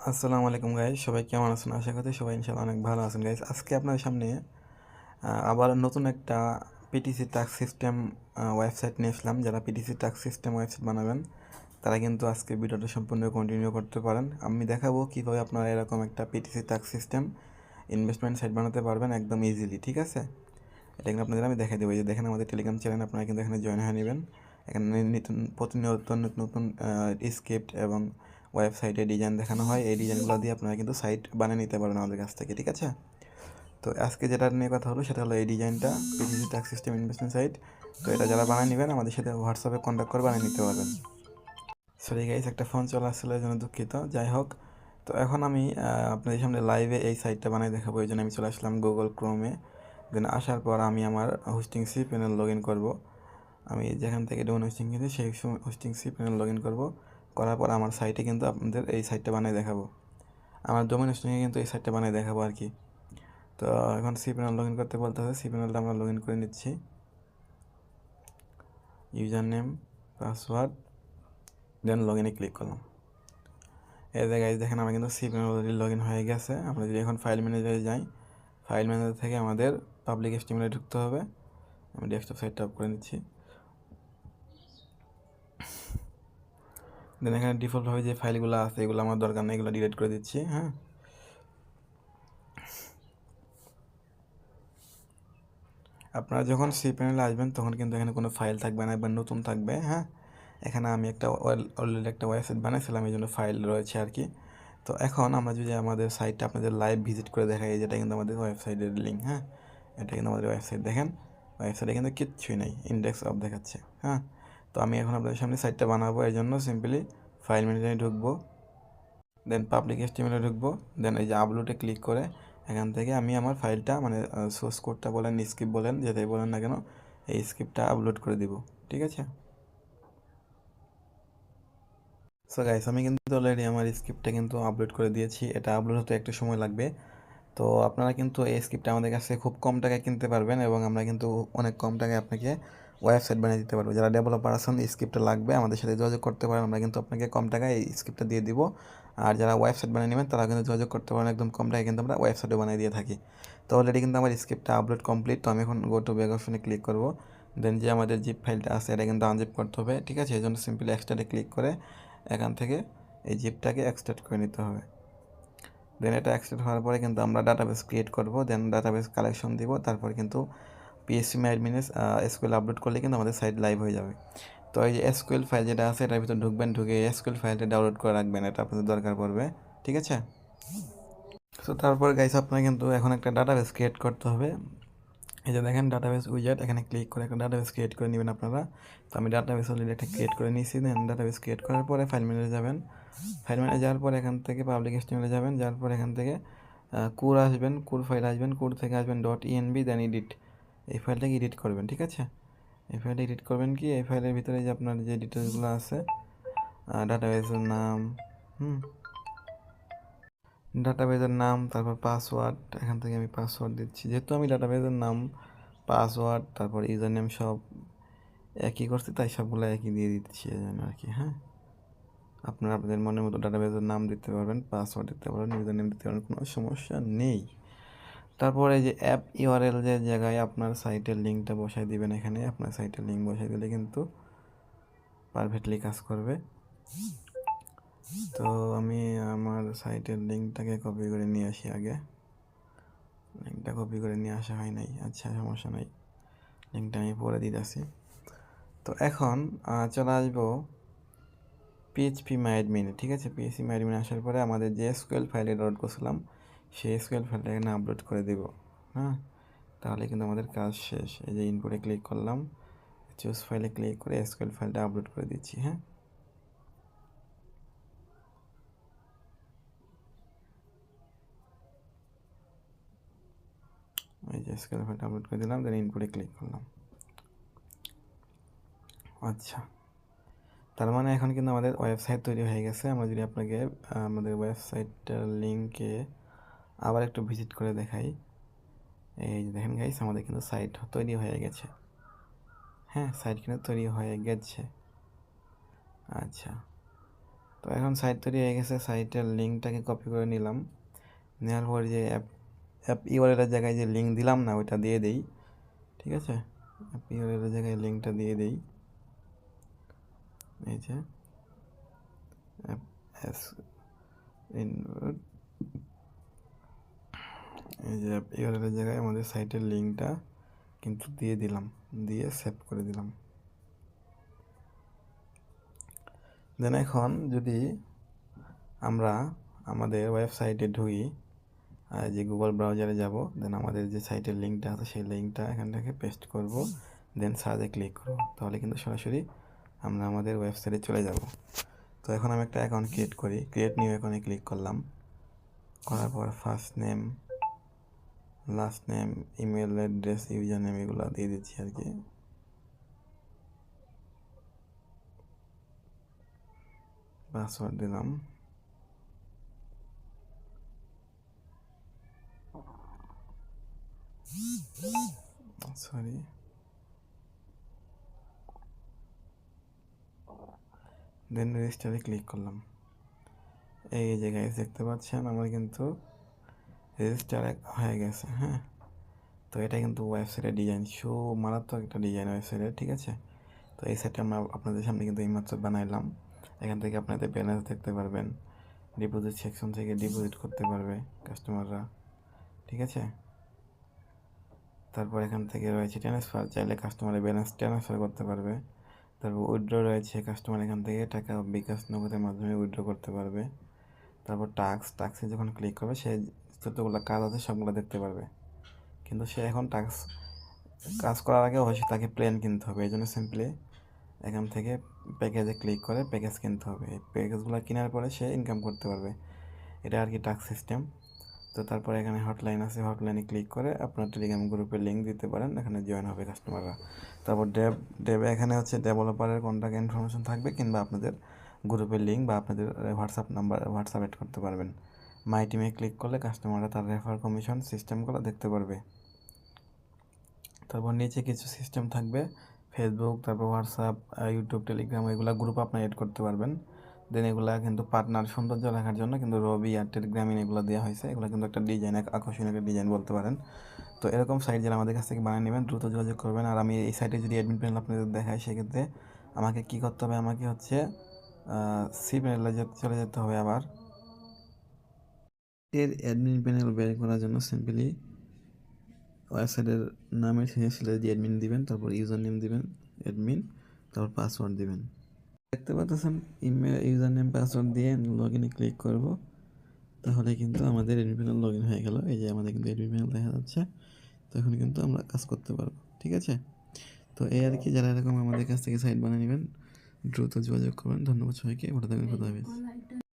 আসসালামু আলাইকুম গাইস, সবাই কেমন আছেন? আশা করি সবাই ইনশাআল্লাহ অনেক ভালো আছেন গাইস। আজকে আপনাদের সামনে আবার নতুন একটা পিটিসি টাস্ক সিস্টেম ওয়েবসাইট নিয়ে আসলাম। যারা পিটিসি টাস্ক সিস্টেম ওয়েবসাইট বানাবেন তারা কিন্তু আজকে ভিডিওটা সম্পূর্ণ কন্টিনিউ করতে পারেন। আমি দেখাবো কীভাবে আপনারা এরকম একটা PTC task system investment site বানাতে পারবেন একদম ইজিলি, ঠিক আছে? এটা কিন্তু আপনাদের আমি দেখাই দেবো। এই যে দেখেন আমাদের টেলিগ্রাম চ্যানেল, আপনারা কিন্তু এখানে জয়েন হয়ে নেবেন। এখানে প্রতিনিয়ত নতুন নতুন স্ক্রিপ্ট এবং ওয়েবসাইটে ডিজাইন দেখানো হয়। এই ডিজাইনগুলো দিয়ে আপনারা কিন্তু সাইট বানিয়ে নিতে পারবেন আমাদের কাছ থেকে, ঠিক আছে? তো আজকে যেটা নিয়ে কথা হলো সেটা হলো এই ডিজাইনটা, PTC task system investment site. তো এটা যারা বানিয়ে নেবেন আমাদের সাথে হোয়াটসঅ্যাপে কন্ট্যাক্ট করে বানিয়ে নিতে পারবেন। সরি গাইস, একটা ফোন চলে আসছিল, এই জন্য দুঃখিত। যাই হোক, তো এখন আমি আপনাদের সামনে লাইভে এই সাইটটা বানিয়ে দেখাবো। এই জন্য আমি চলে আসলাম গুগল ক্রোমে। দেন আসার পর আমি আমার hosting cPanel log in করবো। আমি যেখান থেকে ডোমেন হোস্টিং কিনেছি সেই hosting cPanel log in করবো। করার পর আমার সাইটে কিন্তু আপনাদের এই সাইটটা বানিয়ে দেখাবো। আমার ডোমেন হোস্টিংয়ে কিন্তু এই সাইটটা বানিয়ে দেখাবো আর কি। তো এখন সি প্যানেল লগ ইন করতে বলতে হবে। সি প্যানেলটা আমরা লগ ইন করে নিচ্ছি। User name, password, then log ইনে ক্লিক করলাম। এই জায়গায় দেখেন আমার কিন্তু cPanel already log in হয়ে গেছে। আমরা যদি এখন ফাইল ম্যানেজারে যাই, ফাইল ম্যানেজার থেকে আমাদের পাবলিক এস্টিমেলে ঢুকতে হবে। আমি ডেস্কটপ সাইটটা অফ করে নিচ্ছি। দেন এখানে ডিফল্টভাবে যে ফাইলগুলো আছে এগুলো আমার দরকার নেই, এগুলো ডিলিট করে দিচ্ছি। হ্যাঁ, আপনারা যখন সি প্যানেলে আসবেন তখন কিন্তু এখানে কোনো ফাইল থাকবে না, একবার নতুন থাকবে। হ্যাঁ, এখানে আমি অলরেডি একটা ওয়েবসাইট বানাইছিলাম, এই জন্য ফাইল রয়েছে আর কি। তো এখন আমরা যদি আমাদের সাইটটা আপনাদের লাইভ ভিজিট করে দেখাই, যেটা কিন্তু আমাদের ওয়েবসাইটের লিঙ্ক। হ্যাঁ, এটা কিন্তু আমাদের ওয়েবসাইট, দেখেন ওয়েবসাইটে কিন্তু কিচ্ছুই নেই, ইন্ডেক্স অফ দেখাচ্ছে। হ্যাঁ, তো আমি এখন আপনাদের সামনে সাইটটা বানাবো, এই জন্য সিম্পলি ফাইল ম্যানেজারে ঢুকবো, দেন পাবলিক এস্টিমেলে ঢুকবো, দেন এই যে আপলোডে ক্লিক করে এখান থেকে আমি আমার ফাইলটা মানে সোর্স কোডটা বলেন, স্ক্রিপ্ট বলেন, যেটাই বলেন না কেন, এই স্ক্রিপ্টটা আপলোড করে দিব, ঠিক আছে? সো গাইস, আমি কিন্তু অলরেডি আমার স্ক্রিপ্টটা কিন্তু আপলোড করে দিয়েছি। এটা আপলোড হতে একটু সময় লাগবে। তো আপনারা কিন্তু এই স্ক্রিপ্টটা আমাদের কাছে খুব কম টাকায় কিনতে পারবেন এবং আমরা কিন্তু অনেক কম টাকায় আপনাকে ওয়েবসাইট বানিয়ে দিতে পারবো। যারা ডেভেলপার আছেন এই স্ক্রিপ্টটা লাগবে আমাদের সাথে যোগাযোগ করতে পারেন, আমরা কিন্তু আপনাকে কম টাকায় এই স্ক্রিপ্টটা দিয়ে দিব। আর যারা ওয়েবসাইট বানিয়ে নেবেন তারা কিন্তু যোগাযোগ করতে পারেন, একদম কম টাকায় কিন্তু আমরা ওয়েবসাইটও বানিয়ে দিয়ে থাকি। তো অলরেডি কিন্তু আমার স্ক্রিপ্টটা আপলোড কমপ্লিট। তো আমি এখন গো টু ব্যাক অপশনে ক্লিক করবো। দেন যে আমাদের জিপ ফাইলটা আছে এটা কিন্তু আনজিপ করতে হবে, ঠিক আছে? এই জন্য সিম্পলি এক্সট্রাটে ক্লিক করে এখান থেকে এই জিপটাকে এক্সট্রাক্ট করে নিতে হবে। দেন এটা এক্সট্রাক্ট হওয়ার পরে কিন্তু আমরা ডাটাবেস ক্রিয়েট করব, দেন ডাটাবেস কালেকশন দিব, তারপর কিন্তু পিএসসি মাইডমিনেস এসকিউএল আপলোড করলে কিন্তু আমাদের সাইট লাইভ হয়ে যাবে। তো এই যে এসকিউএল ফাইল যেটা আছে এটার ভিতরে ঢুকবেন, ঢুকে এসকিউএল ফাইলটা ডাউনলোড করে রাখবেন, এটা আপনাদের দরকার পড়বে, ঠিক আছে? তো তারপর গাইস আপনার কিন্তু এখন একটা ডাটাবেস ক্রিয়েট করতে হবে। এই যে দেখেন ডাটাবেস উইজার্ড, এখানে ক্লিক করে একটা ডাটাবেস ক্রিয়েট করে নেবেন আপনারা। তো আমি ডাটাবেস অলরেডি একটা ক্রিয়েট করে নিয়েছি। দেন ডাটাবেস ক্রিয়েট করার পরে ফাইল ম্যানেজারে যাবেন। ফাইল ম্যানেজার যাওয়ার পর এখান থেকে পাবলিক এস্টিমেলে যাবেন, যাওয়ার পর এখান থেকে কুর আসবেন, কুর ফাইল আসবেন, কুর থেকে আসবেন ডট ইএনবি, দেন এডিট, এই ফাইলটাকে এডিট করবেন, ঠিক আছে? এই ফাইলটা এডিট করবেন কি, এই ফাইলের ভিতরে যে আপনার যে ডিটেলসগুলো আছে, ডাটাবেসের নাম, ডাটাবেসের নাম, তারপর পাসওয়ার্ড, এখান থেকে আমি পাসওয়ার্ড দিচ্ছি, যেহেতু আমি ডাটাবেসের নাম, পাসওয়ার্ড, তারপর ইউজার নেম সব একই করছি তাই সবগুলো একই দিয়ে দিচ্ছি এই জন্য আর কি। হ্যাঁ, আপনারা আপনাদের মনের মতো ডাটাবেসের নাম দিতে পারবেন, পাসওয়ার্ড দিতে পারবেন, ইউজার নেম দিতে পারবেন, কোনো সমস্যা নেই। তারপরে এই যে অ্যাপ ইউআরএল যে জায়গায় আপনার সাইটের লিঙ্কটা বসাই দিবেন, এখানে আপনার সাইটের লিঙ্ক বসাই দিলে কিন্তু পারফেক্টলি কাজ করবে। তো আমি আমার সাইটের লিঙ্কটাকে কপি করে নিয়ে আসি আগে। লিঙ্কটা কপি করে নিয়ে আসা হয় নাই, আচ্ছা সমস্যা নাই, লিঙ্কটা আমি পরে দিতেছি। তো এখন চলে আসবো পিএইচপি মাইডমিনে, ঠিক আছে? পিএইচপি মাইডমিনে আসার পরে আমাদের যে এসকিউএল ফাইলে ডাউনলোড করছিলাম সেই এসকিউএল ফাইলটা এখানে আপলোড করে দেব। হ্যাঁ, তাহলে কিন্তু আমাদের কাজ শেষ। এই যে ইনপুটে ক্লিক করলাম, চুজ ফাইলে ক্লিক করে এসকিউএল ফাইলটা আপলোড করে দিচ্ছি। হ্যাঁ, এই যে এসকিউএল ফাইলটা আপলোড করে দিলাম, দেন ইনপুটে ক্লিক করলাম। আচ্ছা, তার মানে এখন কিন্তু আমাদের ওয়েবসাইট তৈরি হয়ে গেছে। আমরা যদি আপনাকে আমাদের ওয়েবসাইটটার লিঙ্কে আবার একটু ভিজিট করে দেখাই, এই যে দেখেন গাইস আমাদের কিন্তু সাইট তৈরি হয়ে গেছে। হ্যাঁ, সাইট কিন্তু তৈরি হয়ে গেছে। আচ্ছা, তো এখন সাইট তৈরি হয়ে গেছে, সাইটের লিঙ্কটাকে কপি করে নিলাম, নেওয়ার পর যে অ্যাপ ইউআরএলের জায়গায় যে লিঙ্ক দিলাম না ওইটা দিয়ে দিই। ঠিক আছে, অ্যাপ ইউআরএলের জায়গায় লিঙ্কটা দিয়ে দিই। এই যে অ্যাপ এস ইনভার্ট, এই যে অ্যাপ ইউআরএলের জায়গায় আমাদের সাইটের লিঙ্কটা কিন্তু দিয়ে দিলাম, দিয়ে সেভ করে দিলাম। দেন এখন যদি আমরা আমাদের ওয়েবসাইটে ঢুকি, যে গুগল ব্রাউজারে যাব, দেন আমাদের যে সাইটের লিঙ্কটা আছে সেই লিঙ্কটা এখান থেকে পেস্ট করব, দেন সার্চে ক্লিক করব, তাহলে কিন্তু সরাসরি আমরা আমাদের ওয়েবসাইটে চলে যাব। তো এখন আমি একটা অ্যাকাউন্ট ক্রিয়েট করি, ক্রিয়েট নিউ অ্যাকাউন্টে ক্লিক করলাম, করার পর first name, last name, email address, user name এগুলো দিয়ে দিচ্ছি আর কি। পাসওয়ার্ড দিলাম, সরি, দেন রেজিস্টারে ক্লিক করলাম। এই জায়গায় দেখতে পাচ্ছেন আমার কিন্তু রেজিস্টার হয়ে গেছে। হ্যাঁ, তো এটা কিন্তু ওয়েবসাইটের ডিজাইন, মারাত্মক একটা ডিজাইন ওয়েবসাইটের। ঠিক আছে, তো এই সাইটটা আমরা আপনাদের সামনে কিন্তু এইমাত্র বানাইলাম। এখান থেকে আপনাদের ব্যালেন্স দেখতে পারবেন, ডিপোজিট সেকশন থেকে ডিপোজিট করতে পারবে কাস্টমাররা। ঠিক আছে, তারপর এখান থেকে রয়েছে ট্রান্সফার, চাইলে কাস্টমারের ব্যালেন্স ট্রান্সফার করতে পারবে। তারপর উইথড্র রয়েছে, কাস্টমার এখান থেকে টাকা বিকাশ নগদের মাধ্যমে উইথড্র করতে পারবে। তারপর টাক্সে যখন ক্লিক করবে সে যতগুলো কাজ আছে সবগুলো দেখতে পারবে, কিন্তু সে এখন কাজ করার আগে অবশ্যই তাকে প্ল্যান কিনতে হবে। এই জন্য সিম্পলি এখান থেকে প্যাকেজে ক্লিক করে প্যাকেজ কিনতে হবে। এই প্যাকেজগুলো কেনার পরে সে ইনকাম করতে পারবে, এটা আর কি টাস্ক সিস্টেম। তো তারপরে এখানে হটলাইন আছে, হটলাইনে ক্লিক করে আপনার টেলিগ্রাম গ্রুপের লিঙ্ক দিতে পারেন, এখানে জয়েন হবে কাস্টমাররা। তারপর ডেবে এখানে হচ্ছে ডেভেলপারের কন্ট্যাক্ট ইনফরমেশন থাকবে, কিংবা আপনাদের গ্রুপের লিঙ্ক বা আপনাদের হোয়াটসঅ্যাপ অ্যাড করতে পারবেন। মাই টিমে ক্লিক করলে কাস্টমাররা তার রেফার কমিশন সিস্টেমগুলো দেখতে পারবে। তারপর নিচে কিছু সিস্টেম থাকবে, ফেসবুক, তারপর হোয়াটসঅ্যাপ, ইউটিউব, টেলিগ্রাম, এগুলো গ্রুপ আপনি এড করতে পারবেন। দেন এগুলা কিন্তু পার্টনার সৌন্দর্য রাখার জন্য কিন্তু রবি, এয়ারটেল, গ্রামীণ এগুলো দেওয়া হয়েছে। এগুলো কিন্তু একটা ডিজাইন, আকর্ষণীয় একটা ডিজাইন বলতে পারেন। তো এরকম সাইট যারা আমাদের কাছ থেকে বানিয়ে নেবেন দ্রুত যোগাযোগ করবেন। আর আমি এই সাইটে যদি অ্যাডমিন প্যানেল আপনাদের দেখাই, সেক্ষেত্রে আমাকে কী করতে হবে, আমাকে হচ্ছে সি প্যানেলে চলে যেতে হবে। আবার এর অ্যাডমিন প্যানেল বের করার জন্য সিম্পলি ওয়েবসাইটের নামের শেষে যে অ্যাডমিন দিবেন, তারপর ইউজার নেম দিবেন অ্যাডমিন, তারপর পাসওয়ার্ড দিবেন। দেখতে পাচ্ছেন ইমেল, ইউজার নেম, পাসওয়ার্ড দিয়ে লগ ইনে ক্লিক করব, তাহলে কিন্তু আমাদের অ্যাডমিন প্যানেল লগ ইন হয়ে গেল। এই যে আমাদের কিন্তু অ্যাডমিন প্যানেল দেখা যাচ্ছে। তো এখন কিন্তু আমরা কাজ করতে পারবো। ঠিক আছে, তো এই আর কি, যারা এরকম আমাদের কাছ থেকে সাইট বানিয়ে নেবেন দ্রুত যোগাযোগ করবেন। ধন্যবাদ সবাইকে, ভালো থাকবেন, খোদা হাফেজ।